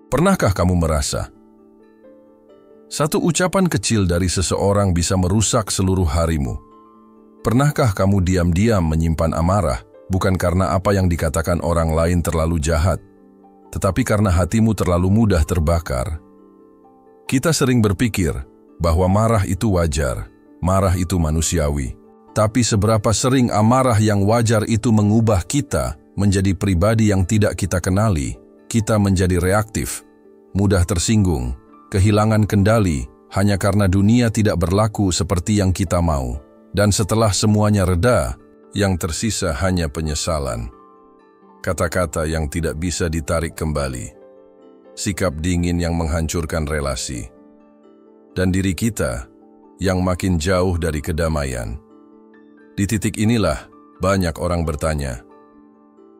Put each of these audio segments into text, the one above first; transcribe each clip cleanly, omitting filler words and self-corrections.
Pernahkah kamu merasa satu ucapan kecil dari seseorang bisa merusak seluruh harimu? Pernahkah kamu diam-diam menyimpan amarah, bukan karena apa yang dikatakan orang lain terlalu jahat, tetapi karena hatimu terlalu mudah terbakar? Kita sering berpikir bahwa marah itu wajar, marah itu manusiawi. Tapi seberapa sering amarah yang wajar itu mengubah kita menjadi pribadi yang tidak kita kenali? Kita menjadi reaktif, mudah tersinggung, kehilangan kendali hanya karena dunia tidak berlaku seperti yang kita mau. Dan setelah semuanya reda, yang tersisa hanya penyesalan. Kata-kata yang tidak bisa ditarik kembali. Sikap dingin yang menghancurkan relasi. Dan diri kita yang makin jauh dari kedamaian. Di titik inilah banyak orang bertanya,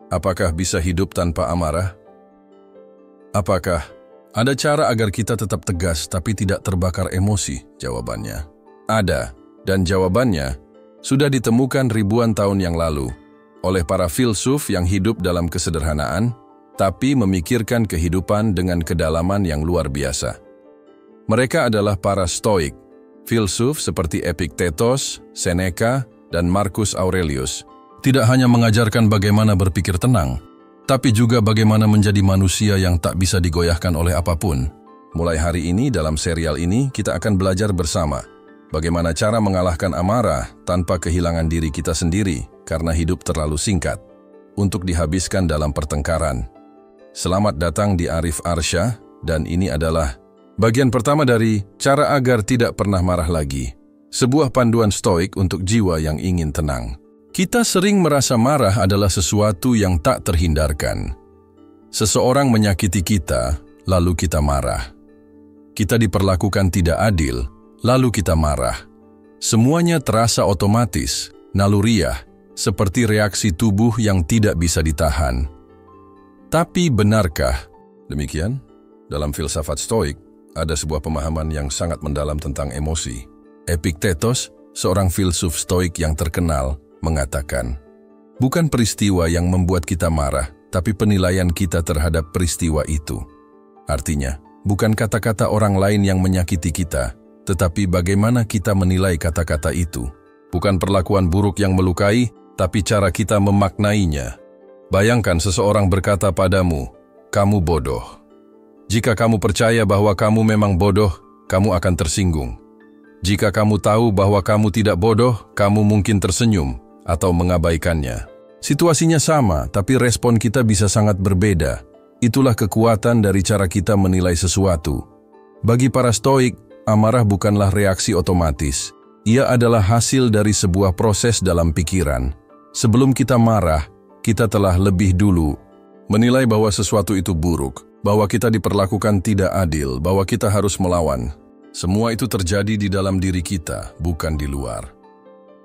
apakah bisa hidup tanpa amarah? Apakah ada cara agar kita tetap tegas tapi tidak terbakar emosi? Jawabannya ada, dan jawabannya sudah ditemukan ribuan tahun yang lalu oleh para filsuf yang hidup dalam kesederhanaan tapi memikirkan kehidupan dengan kedalaman yang luar biasa. Mereka adalah para Stoik, filsuf seperti Epictetus, Seneca, dan Marcus Aurelius. Tidak hanya mengajarkan bagaimana berpikir tenang, tapi juga bagaimana menjadi manusia yang tak bisa digoyahkan oleh apapun. Mulai hari ini dalam serial ini kita akan belajar bersama bagaimana cara mengalahkan amarah tanpa kehilangan diri kita sendiri karena hidup terlalu singkat untuk dihabiskan dalam pertengkaran. Selamat datang di Arif Arsya, dan ini adalah bagian pertama dari cara agar tidak pernah marah lagi. Sebuah panduan stoik untuk jiwa yang ingin tenang. Kita sering merasa marah adalah sesuatu yang tak terhindarkan. Seseorang menyakiti kita, lalu kita marah. Kita diperlakukan tidak adil, lalu kita marah. Semuanya terasa otomatis, naluriah, seperti reaksi tubuh yang tidak bisa ditahan. Tapi benarkah demikian? Dalam filsafat stoik, ada sebuah pemahaman yang sangat mendalam tentang emosi. Epictetus, seorang filsuf stoik yang terkenal, mengatakan, bukan peristiwa yang membuat kita marah, tapi penilaian kita terhadap peristiwa itu. Artinya, bukan kata-kata orang lain yang menyakiti kita, tetapi bagaimana kita menilai kata-kata itu. Bukan perlakuan buruk yang melukai, tapi cara kita memaknainya. Bayangkan seseorang berkata padamu, kamu bodoh. Jika kamu percaya bahwa kamu memang bodoh, kamu akan tersinggung. Jika kamu tahu bahwa kamu tidak bodoh, kamu mungkin tersenyum atau mengabaikannya. Situasinya sama, tapi respon kita bisa sangat berbeda. Itulah kekuatan dari cara kita menilai sesuatu. Bagi para stoik, amarah bukanlah reaksi otomatis. Ia adalah hasil dari sebuah proses dalam pikiran. Sebelum kita marah, kita telah lebih dulu menilai bahwa sesuatu itu buruk, bahwa kita diperlakukan tidak adil, bahwa kita harus melawan. Semua itu terjadi di dalam diri kita, bukan di luar.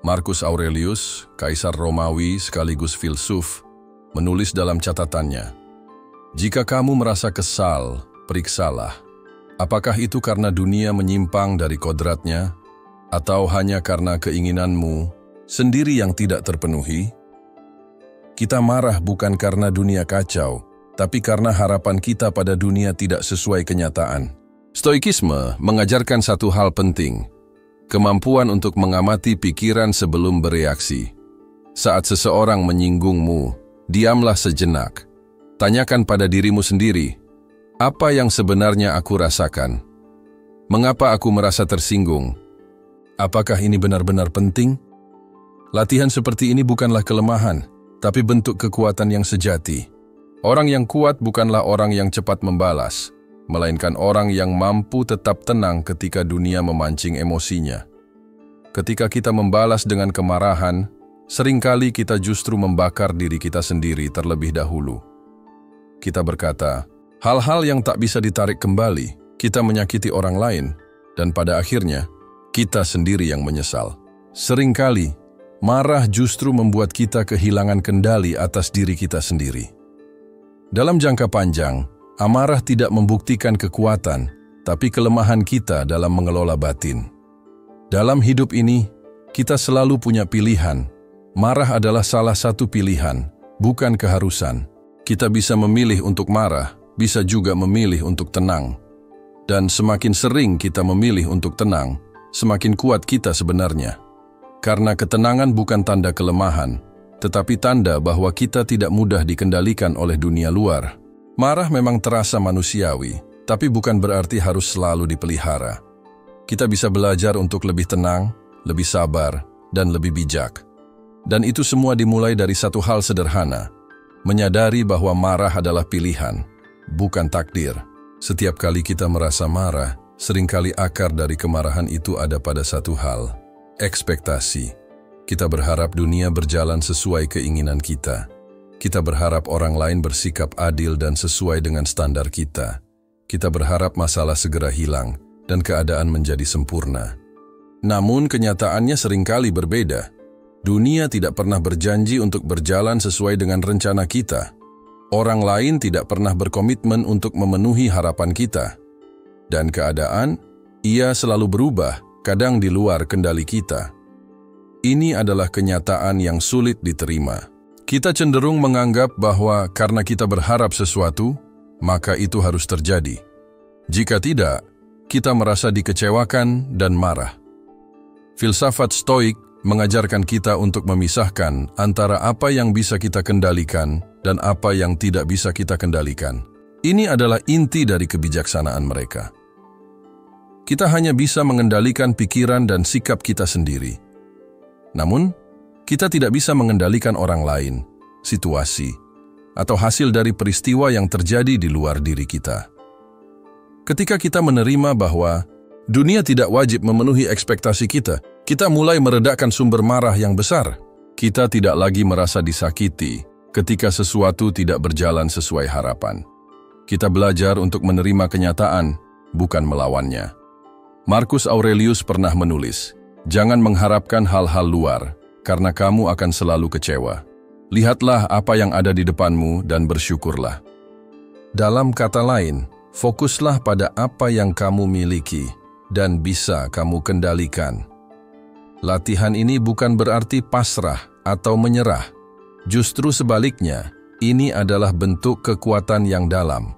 Marcus Aurelius, kaisar Romawi sekaligus filsuf, menulis dalam catatannya, jika kamu merasa kesal, periksalah. Apakah itu karena dunia menyimpang dari kodratnya, atau hanya karena keinginanmu sendiri yang tidak terpenuhi? Kita marah bukan karena dunia kacau, tapi karena harapan kita pada dunia tidak sesuai kenyataan. Stoikisme mengajarkan satu hal penting, kemampuan untuk mengamati pikiran sebelum bereaksi. Saat seseorang menyinggungmu, diamlah sejenak. Tanyakan pada dirimu sendiri, apa yang sebenarnya aku rasakan? Mengapa aku merasa tersinggung? Apakah ini benar-benar penting? Latihan seperti ini bukanlah kelemahan, tapi bentuk kekuatan yang sejati. Orang yang kuat bukanlah orang yang cepat membalas, melainkan orang yang mampu tetap tenang ketika dunia memancing emosinya. Ketika kita membalas dengan kemarahan, seringkali kita justru membakar diri kita sendiri terlebih dahulu. Kita berkata, hal-hal yang tak bisa ditarik kembali, kita menyakiti orang lain, dan pada akhirnya, kita sendiri yang menyesal. Seringkali, marah justru membuat kita kehilangan kendali atas diri kita sendiri. Dalam jangka panjang, amarah tidak membuktikan kekuatan, tapi kelemahan kita dalam mengelola batin. Dalam hidup ini, kita selalu punya pilihan. Marah adalah salah satu pilihan, bukan keharusan. Kita bisa memilih untuk marah, bisa juga memilih untuk tenang. Dan semakin sering kita memilih untuk tenang, semakin kuat kita sebenarnya. Karena ketenangan bukan tanda kelemahan, tetapi tanda bahwa kita tidak mudah dikendalikan oleh dunia luar. Marah memang terasa manusiawi, tapi bukan berarti harus selalu dipelihara. Kita bisa belajar untuk lebih tenang, lebih sabar, dan lebih bijak. Dan itu semua dimulai dari satu hal sederhana, menyadari bahwa marah adalah pilihan, bukan takdir. Setiap kali kita merasa marah, seringkali akar dari kemarahan itu ada pada satu hal, ekspektasi. Kita berharap dunia berjalan sesuai keinginan kita. Kita berharap orang lain bersikap adil dan sesuai dengan standar kita. Kita berharap masalah segera hilang dan keadaan menjadi sempurna. Namun kenyataannya seringkali berbeda. Dunia tidak pernah berjanji untuk berjalan sesuai dengan rencana kita. Orang lain tidak pernah berkomitmen untuk memenuhi harapan kita. Dan keadaan, ia selalu berubah, kadang di luar kendali kita. Ini adalah kenyataan yang sulit diterima. Kita cenderung menganggap bahwa karena kita berharap sesuatu, maka itu harus terjadi. Jika tidak, kita merasa dikecewakan dan marah. Filsafat Stoik mengajarkan kita untuk memisahkan antara apa yang bisa kita kendalikan dan apa yang tidak bisa kita kendalikan. Ini adalah inti dari kebijaksanaan mereka. Kita hanya bisa mengendalikan pikiran dan sikap kita sendiri. Namun, kita tidak bisa mengendalikan orang lain, situasi, atau hasil dari peristiwa yang terjadi di luar diri kita. Ketika kita menerima bahwa dunia tidak wajib memenuhi ekspektasi kita, kita mulai meredakan sumber marah yang besar. Kita tidak lagi merasa disakiti ketika sesuatu tidak berjalan sesuai harapan. Kita belajar untuk menerima kenyataan, bukan melawannya. Marcus Aurelius pernah menulis, "Jangan mengharapkan hal-hal luar, karena kamu akan selalu kecewa. Lihatlah apa yang ada di depanmu dan bersyukurlah." Dalam kata lain, fokuslah pada apa yang kamu miliki dan bisa kamu kendalikan. Latihan ini bukan berarti pasrah atau menyerah. Justru sebaliknya, ini adalah bentuk kekuatan yang dalam.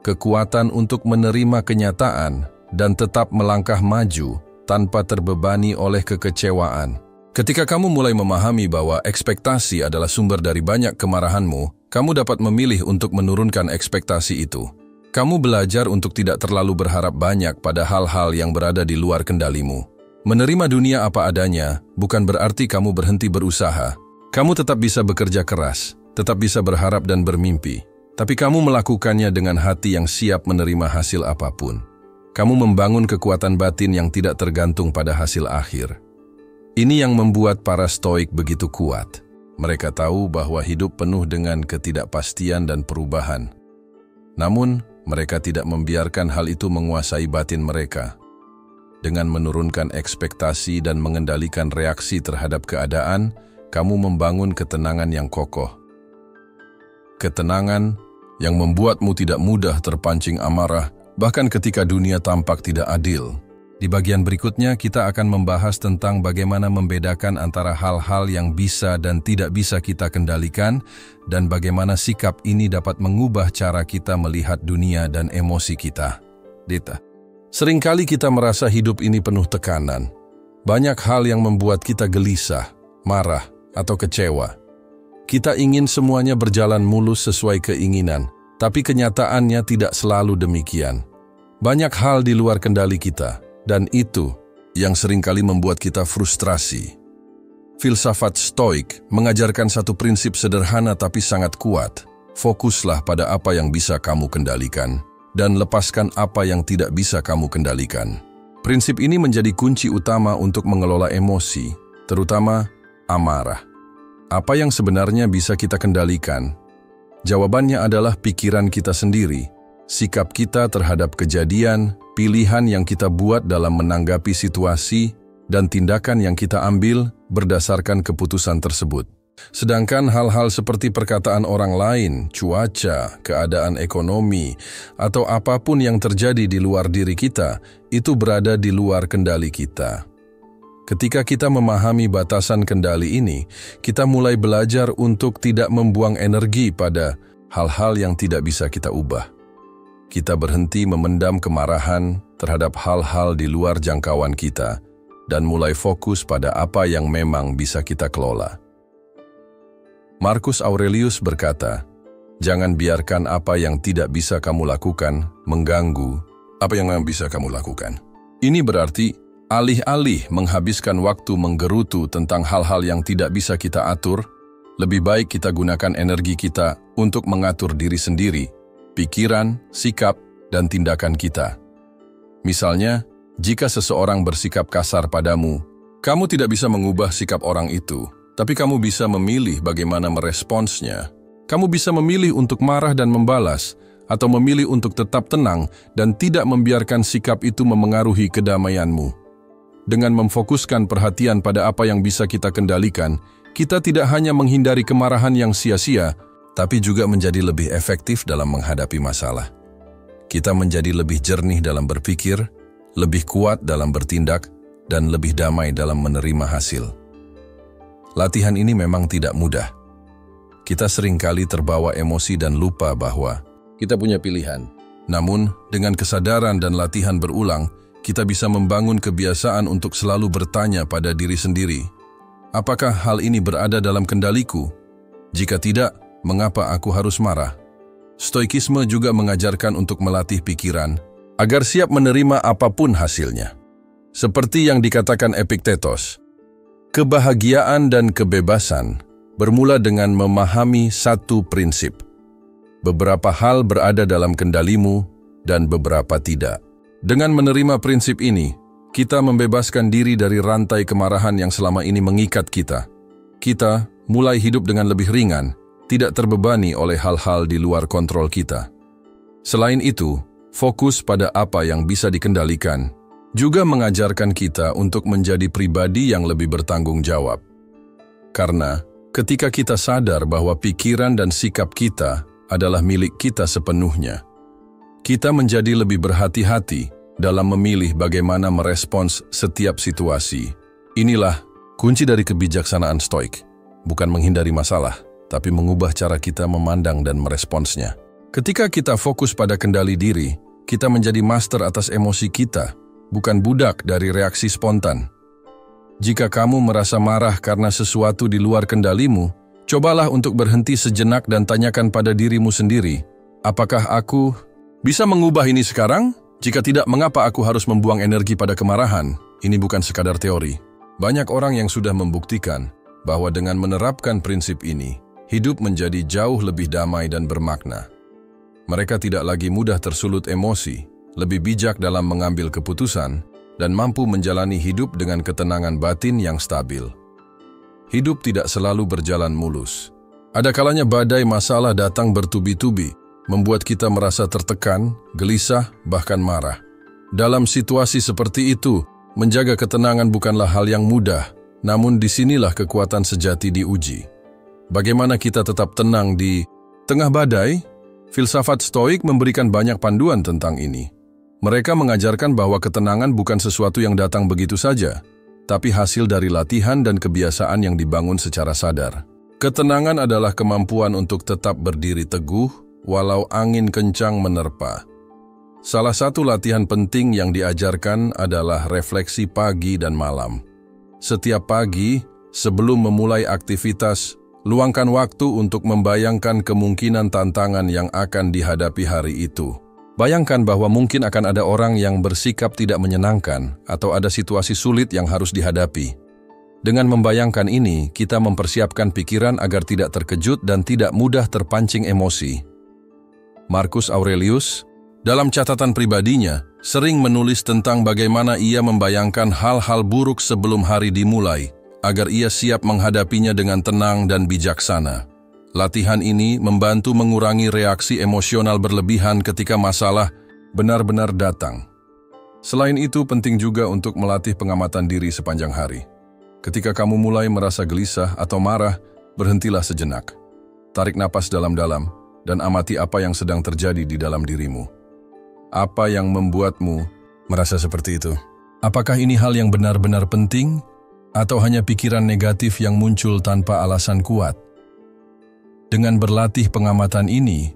Kekuatan untuk menerima kenyataan dan tetap melangkah maju tanpa terbebani oleh kekecewaan. Ketika kamu mulai memahami bahwa ekspektasi adalah sumber dari banyak kemarahanmu, kamu dapat memilih untuk menurunkan ekspektasi itu. Kamu belajar untuk tidak terlalu berharap banyak pada hal-hal yang berada di luar kendalimu. Menerima dunia apa adanya bukan berarti kamu berhenti berusaha. Kamu tetap bisa bekerja keras, tetap bisa berharap dan bermimpi. Tapi kamu melakukannya dengan hati yang siap menerima hasil apapun. Kamu membangun kekuatan batin yang tidak tergantung pada hasil akhir. Ini yang membuat para Stoik begitu kuat. Mereka tahu bahwa hidup penuh dengan ketidakpastian dan perubahan. Namun, mereka tidak membiarkan hal itu menguasai batin mereka. Dengan menurunkan ekspektasi dan mengendalikan reaksi terhadap keadaan, kamu membangun ketenangan yang kokoh. Ketenangan yang membuatmu tidak mudah terpancing amarah, bahkan ketika dunia tampak tidak adil. Di bagian berikutnya, kita akan membahas tentang bagaimana membedakan antara hal-hal yang bisa dan tidak bisa kita kendalikan, dan bagaimana sikap ini dapat mengubah cara kita melihat dunia dan emosi kita. Dita, seringkali kita merasa hidup ini penuh tekanan. Banyak hal yang membuat kita gelisah, marah, atau kecewa. Kita ingin semuanya berjalan mulus sesuai keinginan, tapi kenyataannya tidak selalu demikian. Banyak hal di luar kendali kita, dan itu yang seringkali membuat kita frustrasi. Filsafat Stoik mengajarkan satu prinsip sederhana tapi sangat kuat. Fokuslah pada apa yang bisa kamu kendalikan, dan lepaskan apa yang tidak bisa kamu kendalikan. Prinsip ini menjadi kunci utama untuk mengelola emosi, terutama amarah. Apa yang sebenarnya bisa kita kendalikan? Jawabannya adalah pikiran kita sendiri, sikap kita terhadap kejadian, pilihan yang kita buat dalam menanggapi situasi, dan tindakan yang kita ambil berdasarkan keputusan tersebut. Sedangkan hal-hal seperti perkataan orang lain, cuaca, keadaan ekonomi, atau apapun yang terjadi di luar diri kita, itu berada di luar kendali kita. Ketika kita memahami batasan kendali ini, kita mulai belajar untuk tidak membuang energi pada hal-hal yang tidak bisa kita ubah. kita berhenti memendam kemarahan terhadap hal-hal di luar jangkauan kita dan mulai fokus pada apa yang memang bisa kita kelola. Marcus Aurelius berkata, "Jangan biarkan apa yang tidak bisa kamu lakukan mengganggu apa yang bisa kamu lakukan." Ini berarti alih-alih menghabiskan waktu menggerutu tentang hal-hal yang tidak bisa kita atur, lebih baik kita gunakan energi kita untuk mengatur diri sendiri, pikiran, sikap, dan tindakan kita. Misalnya, jika seseorang bersikap kasar padamu, kamu tidak bisa mengubah sikap orang itu, tapi kamu bisa memilih bagaimana meresponsnya. Kamu bisa memilih untuk marah dan membalas, atau memilih untuk tetap tenang dan tidak membiarkan sikap itu memengaruhi kedamaianmu. Dengan memfokuskan perhatian pada apa yang bisa kita kendalikan, kita tidak hanya menghindari kemarahan yang sia-sia, tapi juga menjadi lebih efektif dalam menghadapi masalah. Kita menjadi lebih jernih dalam berpikir, lebih kuat dalam bertindak, dan lebih damai dalam menerima hasil. Latihan ini memang tidak mudah. Kita seringkali terbawa emosi dan lupa bahwa kita punya pilihan. Namun, dengan kesadaran dan latihan berulang, kita bisa membangun kebiasaan untuk selalu bertanya pada diri sendiri, apakah hal ini berada dalam kendaliku? Jika tidak, mengapa aku harus marah? Stoikisme juga mengajarkan untuk melatih pikiran agar siap menerima apapun hasilnya. Seperti yang dikatakan Epiktetos, kebahagiaan dan kebebasan bermula dengan memahami satu prinsip. Beberapa hal berada dalam kendalimu dan beberapa tidak. Dengan menerima prinsip ini, kita membebaskan diri dari rantai kemarahan yang selama ini mengikat kita. Kita mulai hidup dengan lebih ringan, tidak terbebani oleh hal-hal di luar kontrol kita. Selain itu, fokus pada apa yang bisa dikendalikan juga mengajarkan kita untuk menjadi pribadi yang lebih bertanggung jawab. Karena ketika kita sadar bahwa pikiran dan sikap kita adalah milik kita sepenuhnya, kita menjadi lebih berhati-hati dalam memilih bagaimana merespons setiap situasi. Inilah kunci dari kebijaksanaan stoik, bukan menghindari masalah, tapi mengubah cara kita memandang dan meresponsnya. Ketika kita fokus pada kendali diri, kita menjadi master atas emosi kita, bukan budak dari reaksi spontan. Jika kamu merasa marah karena sesuatu di luar kendalimu, cobalah untuk berhenti sejenak dan tanyakan pada dirimu sendiri, apakah aku bisa mengubah ini sekarang? Jika tidak, mengapa aku harus membuang energi pada kemarahan? Ini bukan sekadar teori. Banyak orang yang sudah membuktikan bahwa dengan menerapkan prinsip ini, hidup menjadi jauh lebih damai dan bermakna. Mereka tidak lagi mudah tersulut emosi, lebih bijak dalam mengambil keputusan, dan mampu menjalani hidup dengan ketenangan batin yang stabil. Hidup tidak selalu berjalan mulus. Ada kalanya badai masalah datang bertubi-tubi, membuat kita merasa tertekan, gelisah, bahkan marah. Dalam situasi seperti itu, menjaga ketenangan bukanlah hal yang mudah, namun disinilah kekuatan sejati diuji. Bagaimana kita tetap tenang di tengah badai? Filsafat Stoik memberikan banyak panduan tentang ini. Mereka mengajarkan bahwa ketenangan bukan sesuatu yang datang begitu saja, tapi hasil dari latihan dan kebiasaan yang dibangun secara sadar. Ketenangan adalah kemampuan untuk tetap berdiri teguh, walau angin kencang menerpa. Salah satu latihan penting yang diajarkan adalah refleksi pagi dan malam. Setiap pagi, sebelum memulai aktivitas, luangkan waktu untuk membayangkan kemungkinan tantangan yang akan dihadapi hari itu. Bayangkan bahwa mungkin akan ada orang yang bersikap tidak menyenangkan atau ada situasi sulit yang harus dihadapi. Dengan membayangkan ini, kita mempersiapkan pikiran agar tidak terkejut dan tidak mudah terpancing emosi. Marcus Aurelius, dalam catatan pribadinya, sering menulis tentang bagaimana ia membayangkan hal-hal buruk sebelum hari dimulai, agar ia siap menghadapinya dengan tenang dan bijaksana. Latihan ini membantu mengurangi reaksi emosional berlebihan ketika masalah benar-benar datang. Selain itu, penting juga untuk melatih pengamatan diri sepanjang hari. Ketika kamu mulai merasa gelisah atau marah, berhentilah sejenak. Tarik napas dalam-dalam dan amati apa yang sedang terjadi di dalam dirimu. Apa yang membuatmu merasa seperti itu? Apakah ini hal yang benar-benar penting? Atau hanya pikiran negatif yang muncul tanpa alasan kuat? Dengan berlatih pengamatan ini,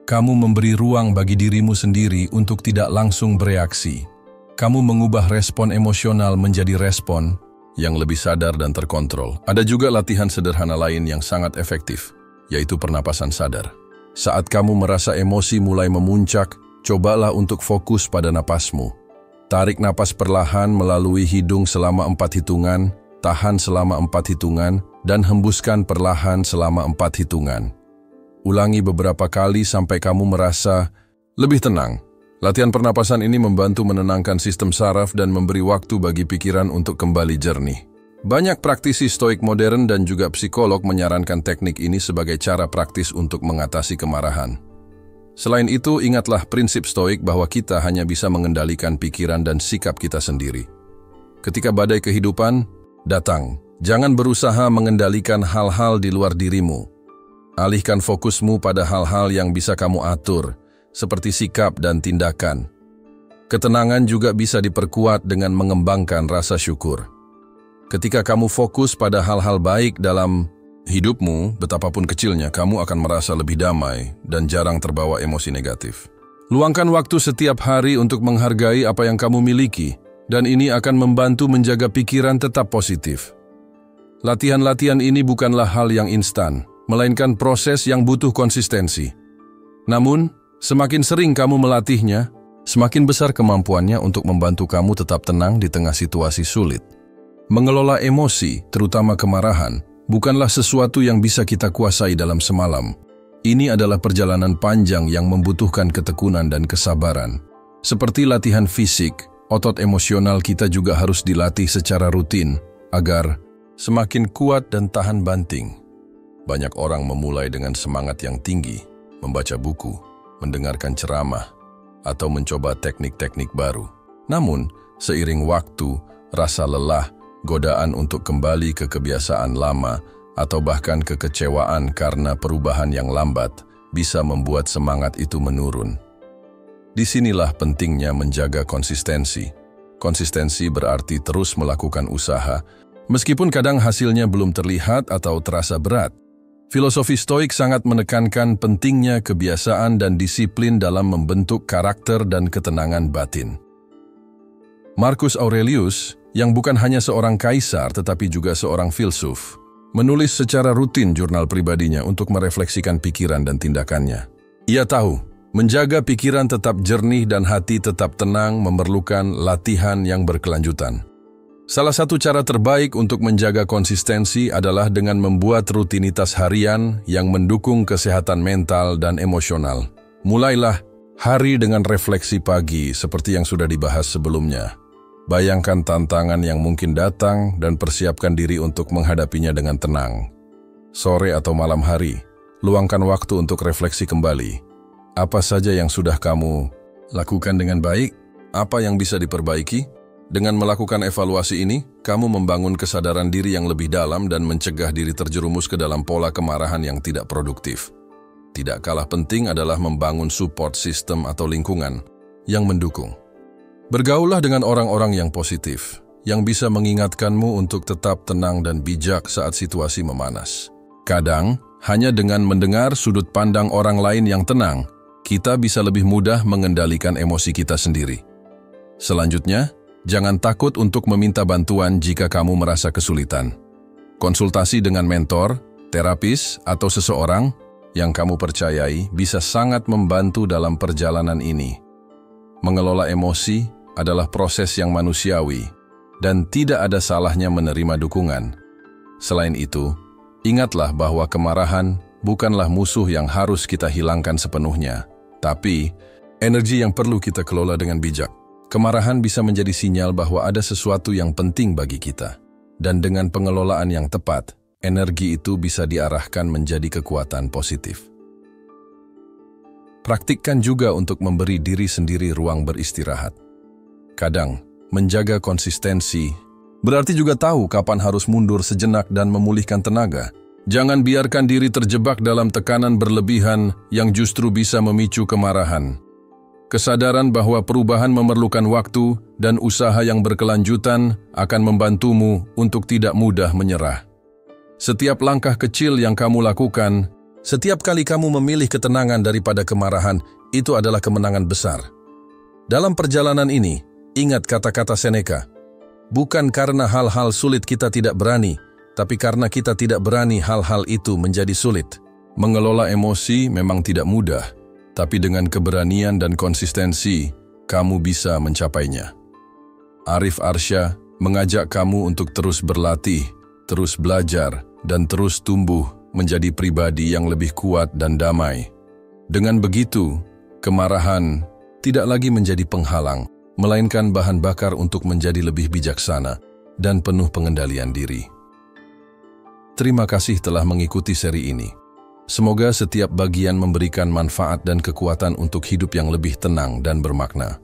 Kamu memberi ruang bagi dirimu sendiri untuk tidak langsung bereaksi. Kamu mengubah respon emosional menjadi respon yang lebih sadar dan terkontrol. Ada juga latihan sederhana lain yang sangat efektif, yaitu pernapasan sadar. Saat kamu merasa emosi mulai memuncak, cobalah untuk fokus pada napasmu. Tarik napas perlahan melalui hidung selama 4 hitungan, tahan selama 4 hitungan, dan hembuskan perlahan selama 4 hitungan. Ulangi beberapa kali sampai kamu merasa lebih tenang. Latihan pernapasan ini membantu menenangkan sistem saraf dan memberi waktu bagi pikiran untuk kembali jernih. Banyak praktisi stoik modern dan juga psikolog menyarankan teknik ini sebagai cara praktis untuk mengatasi kemarahan. Selain itu, ingatlah prinsip stoik bahwa kita hanya bisa mengendalikan pikiran dan sikap kita sendiri. Ketika badai kehidupan datang, jangan berusaha mengendalikan hal-hal di luar dirimu. Alihkan fokusmu pada hal-hal yang bisa kamu atur, seperti sikap dan tindakan. Ketenangan juga bisa diperkuat dengan mengembangkan rasa syukur. Ketika kamu fokus pada hal-hal baik dalam hidupmu, betapapun kecilnya, kamu akan merasa lebih damai dan jarang terbawa emosi negatif. Luangkan waktu setiap hari untuk menghargai apa yang kamu miliki, dan ini akan membantu menjaga pikiran tetap positif. Latihan-latihan ini bukanlah hal yang instan, melainkan proses yang butuh konsistensi. Namun, semakin sering kamu melatihnya, semakin besar kemampuannya untuk membantu kamu tetap tenang di tengah situasi sulit. Mengelola emosi, terutama kemarahan, bukanlah sesuatu yang bisa kita kuasai dalam semalam. Ini adalah perjalanan panjang yang membutuhkan ketekunan dan kesabaran. Seperti latihan fisik, otot emosional kita juga harus dilatih secara rutin agar semakin kuat dan tahan banting. Banyak orang memulai dengan semangat yang tinggi, membaca buku, mendengarkan ceramah, atau mencoba teknik-teknik baru. Namun, seiring waktu, rasa lelah, godaan untuk kembali ke kebiasaan lama, atau bahkan kekecewaan karena perubahan yang lambat, bisa membuat semangat itu menurun. Disinilah pentingnya menjaga konsistensi. Konsistensi berarti terus melakukan usaha, meskipun kadang hasilnya belum terlihat atau terasa berat. Filosofi stoik sangat menekankan pentingnya kebiasaan dan disiplin dalam membentuk karakter dan ketenangan batin. Marcus Aurelius, yang bukan hanya seorang kaisar tetapi juga seorang filsuf, menulis secara rutin jurnal pribadinya untuk merefleksikan pikiran dan tindakannya. Ia tahu, menjaga pikiran tetap jernih dan hati tetap tenang memerlukan latihan yang berkelanjutan. Salah satu cara terbaik untuk menjaga konsistensi adalah dengan membuat rutinitas harian yang mendukung kesehatan mental dan emosional. Mulailah hari dengan refleksi pagi seperti yang sudah dibahas sebelumnya. Bayangkan tantangan yang mungkin datang dan persiapkan diri untuk menghadapinya dengan tenang. Sore atau malam hari, luangkan waktu untuk refleksi kembali. Apa saja yang sudah kamu lakukan dengan baik? Apa yang bisa diperbaiki? Dengan melakukan evaluasi ini, kamu membangun kesadaran diri yang lebih dalam dan mencegah diri terjerumus ke dalam pola kemarahan yang tidak produktif. Tidak kalah penting adalah membangun support system atau lingkungan yang mendukung. Bergaullah dengan orang-orang yang positif, yang bisa mengingatkanmu untuk tetap tenang dan bijak saat situasi memanas. Kadang, hanya dengan mendengar sudut pandang orang lain yang tenang, kita bisa lebih mudah mengendalikan emosi kita sendiri. Selanjutnya, jangan takut untuk meminta bantuan jika kamu merasa kesulitan. Konsultasi dengan mentor, terapis, atau seseorang yang kamu percayai bisa sangat membantu dalam perjalanan ini. Mengelola emosi adalah proses yang manusiawi dan tidak ada salahnya menerima dukungan. Selain itu, ingatlah bahwa kemarahan bukanlah musuh yang harus kita hilangkan sepenuhnya, tapi energi yang perlu kita kelola dengan bijak. Kemarahan bisa menjadi sinyal bahwa ada sesuatu yang penting bagi kita, dan dengan pengelolaan yang tepat, energi itu bisa diarahkan menjadi kekuatan positif. Praktikkan juga untuk memberi diri sendiri ruang beristirahat. Kadang, menjaga konsistensi berarti juga tahu kapan harus mundur sejenak dan memulihkan tenaga. Jangan biarkan diri terjebak dalam tekanan berlebihan yang justru bisa memicu kemarahan. Kesadaran bahwa perubahan memerlukan waktu dan usaha yang berkelanjutan akan membantumu untuk tidak mudah menyerah. Setiap langkah kecil yang kamu lakukan Setiap kali kamu memilih ketenangan daripada kemarahan, itu adalah kemenangan besar. Dalam perjalanan ini, ingat kata-kata Seneca, bukan karena hal-hal sulit kita tidak berani, tapi karena kita tidak berani hal-hal itu menjadi sulit. Mengelola emosi memang tidak mudah, tapi dengan keberanian dan konsistensi, kamu bisa mencapainya. Arif Arsya mengajak kamu untuk terus berlatih, terus belajar, dan terus tumbuh menjadi pribadi yang lebih kuat dan damai. Dengan begitu, kemarahan tidak lagi menjadi penghalang, melainkan bahan bakar untuk menjadi lebih bijaksana dan penuh pengendalian diri. Terima kasih telah mengikuti seri ini. Semoga setiap bagian memberikan manfaat dan kekuatan untuk hidup yang lebih tenang dan bermakna.